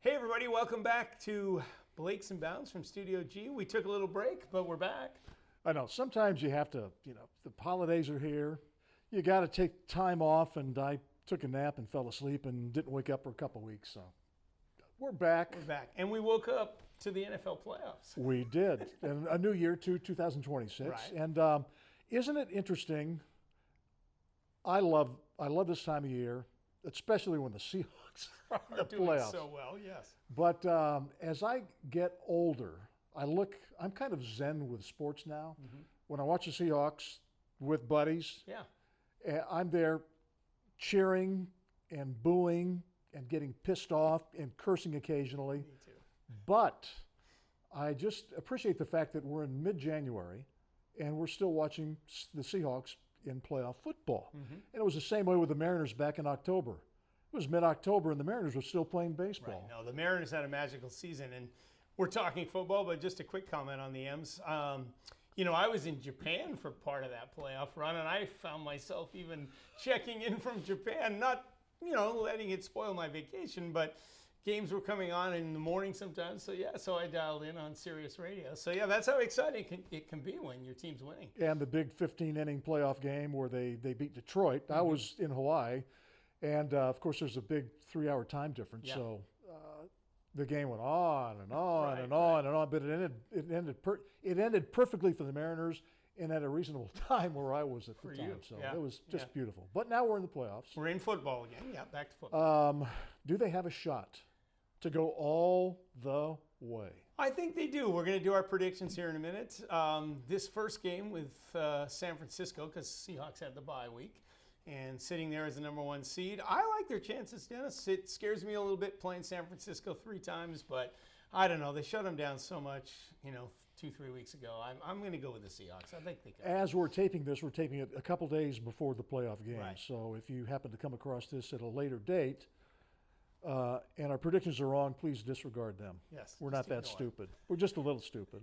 Hey everybody, welcome back to Blake's and Bounds from Studio G. We took a little break, but we're back. I know sometimes you have to, the holidays are here. You got to take time off, and I took a nap and fell asleep and didn't wake up for a couple weeks. So we're back. We're back. And we woke up to the NFL playoffs. We did. And a new year, too, 2026. Right. And isn't it interesting? I love this time of year, especially when the Seahawks are in the Doing playoffs. so well, yes. But as I get older, I'm kind of zen with sports now. Mm-hmm. When I watch the Seahawks with buddies, Yeah. I'm there cheering and booing and getting pissed off and cursing occasionally. Me too. But I just appreciate the fact that we're in mid-January and we're still watching the Seahawks in playoff football. Mm-hmm. And it was the same way with the Mariners back in October. It was mid-October and the Mariners were still playing baseball. Right. No, the Mariners had a magical season, and we're talking football, but just a quick comment on the M's. I was in Japan for part of that playoff run, and I found myself even checking in from Japan, not, letting it spoil my vacation, but games were coming on in the morning sometimes. So I dialed in on Sirius Radio. So yeah, that's how exciting it can be when your team's winning. And the big 15-inning playoff game where they beat Detroit. I was in Hawaii, and of course there's a big 3-hour time difference. Yeah. So the game went on and on Right, and on and on, but it ended perfectly for the Mariners and at a reasonable time where I was at the For time. you, So yeah, it was just yeah. beautiful. But now we're in the playoffs. We're in football again. Yeah, back to football. Do they have a shot to go all the way? I think they do. We're going to do our predictions here in a minute. This first game with San Francisco, because Seahawks had the bye week, and sitting there as the number one seed. I like their chances, Dennis. It scares me a little bit playing San Francisco 3 times, but I don't know. They shut them down so much, 2-3 weeks ago. I'm going to go with the Seahawks. I think they can. As we're taping this, we're taping it a couple days before the playoff game. Right. So if you happen to come across this at a later date and our predictions are wrong, please disregard them. Yes, We're just not that ignore. stupid. We're just a little stupid.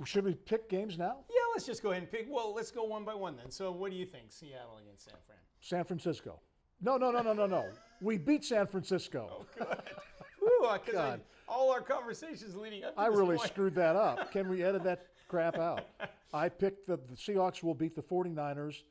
Should we pick games now? Yeah, let's just go ahead and pick. Well, let's go one by one then. So what do you think? Seattle against San Fran. San Francisco. No. We beat San Francisco. Whew, because God. all our conversations leading up to I this really point. screwed that up. Can we edit that crap out? I picked the Seahawks will beat the 49ers.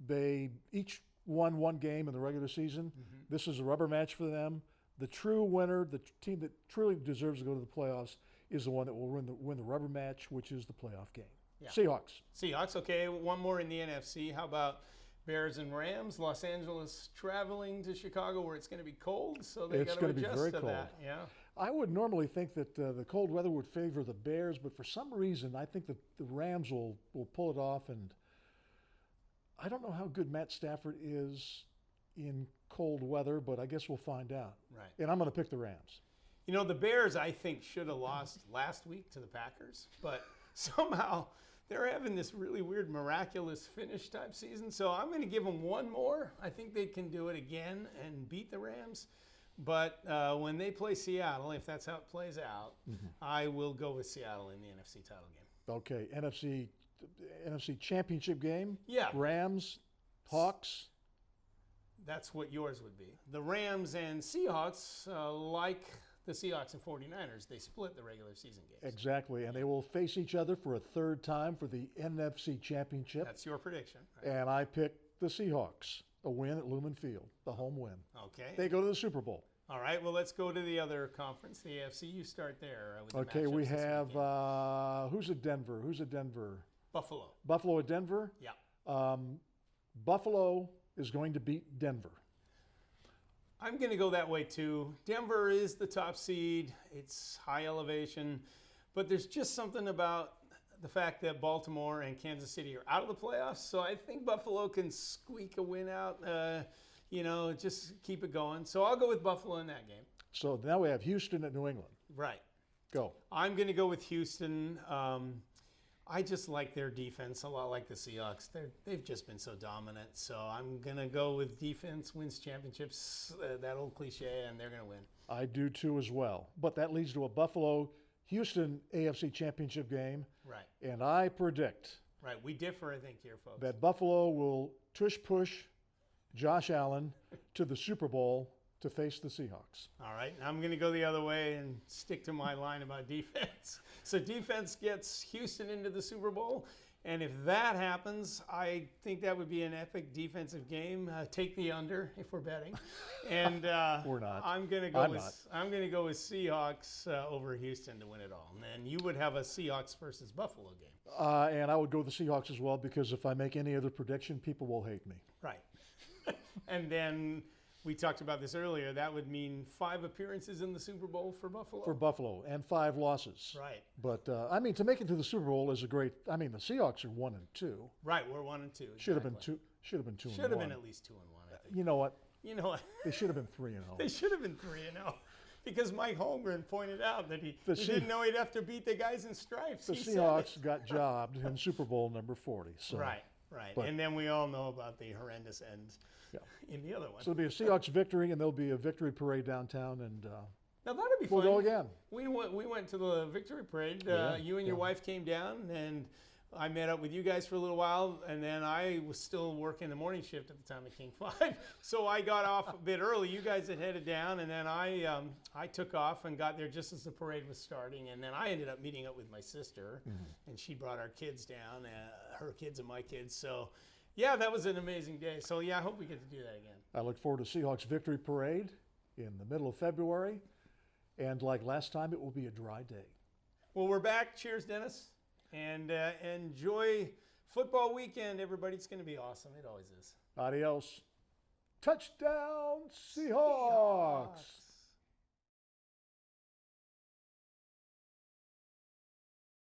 They each won one game in the regular season. Mm-hmm. This is a rubber match for them. The true winner, the team that truly deserves to go to the playoffs, is the one that will win the rubber match, which is the playoff game. Yeah. Seahawks. Seahawks, okay. One more in the NFC. How about Bears and Rams? Los Angeles traveling to Chicago where it's going to be cold, so they It's got to gonna be adjust very to cold. that. Yeah. I would normally think that the cold weather would favor the Bears, but for some reason, I think that the Rams will pull it off. And I don't know how good Matt Stafford is in cold weather, but I guess we'll find out. Right. And I'm going to pick the Rams. The Bears, I think, should have lost last week to the Packers, but somehow they're having this really weird, miraculous finish type season. So I'm going to give them one more. I think they can do it again and beat the Rams. But when they play Seattle, if that's how it plays out, I will go with Seattle in the NFC title game. Okay, NFC Championship game. Yeah. Rams, Hawks. That's what yours would be. The Rams and Seahawks, like the Seahawks and 49ers, they split the regular season games. Exactly, and they will face each other for a third time for the NFC Championship. That's your prediction. Right? And I picked the Seahawks, a win at Lumen Field, the home win. Okay. They go to the Super Bowl. All right, well, let's go to the other conference, the AFC. You start there. With the Okay, matchups we this have weekend. who's at Denver? Buffalo. Buffalo at Denver. Yeah. Buffalo is going to beat Denver. I'm going to go that way too. Denver is the top seed. It's high elevation. But there's just something about the fact that Baltimore and Kansas City are out of the playoffs. So I think Buffalo can squeak a win out, just keep it going. So I'll go with Buffalo in that game. So now we have Houston at New England. Right. Go. I'm going to go with Houston. I just like their defense a lot like the Seahawks. They've just been so dominant. So I'm going to go with defense wins championships, that old cliche, and they're going to win. I do too as well. But that leads to a Buffalo-Houston AFC Championship game. Right. And I predict Right. We differ, I think, here, folks. that Buffalo will tush-push Josh Allen to the Super Bowl to face the Seahawks. All right, I'm going to go the other way and stick to my line about defense. So defense gets Houston into the Super Bowl, and if that happens, I think that would be an epic defensive game. Take the under if we're betting, and We're not. I'm going to go I'm with not. I'm going to go with Seahawks over Houston to win it all, and then you would have a Seahawks versus Buffalo game. And I would go with the Seahawks as well, because if I make any other prediction, people will hate me. Right, and then. We talked about this earlier. That would mean 5 appearances in the Super Bowl for Buffalo. For Buffalo, and 5 losses. Right. But I mean, to make it to the Super Bowl is a great. I mean, the Seahawks are 1-2. Right, we're 1-2. Exactly. Should have been 2. Should have been 2. Should have been at least 2-1. I think. You know what? You know what? They should have been 3-0. They should have been 3-0, because Mike Holmgren pointed out that he The didn't know he'd have to beat the guys in stripes. The He said Seahawks it. got jobbed in Super Bowl number 40. So. Right, right. But- And then we all know about the horrendous end in the other one. So it'll be a Seahawks victory, and there'll be a victory parade downtown, and Now that'd be we'll fun. go again. We went to the victory parade. Yeah, You and your wife came down, and I met up with you guys for a little while, and then I was still working the morning shift at the time at King 5, so I got off a bit early. You guys had headed down, and then I took off and got there just as the parade was starting, and then I ended up meeting up with my sister, and she brought our kids down, her kids and my kids. So, yeah, that was an amazing day. So, yeah, I hope we get to do that again. I look forward to Seahawks victory parade in the middle of February, and like last time, it will be a dry day. Well, we're back. Cheers, Dennis. And enjoy football weekend, everybody. It's going to be awesome. It always is. Adios. Touchdown, Seahawks.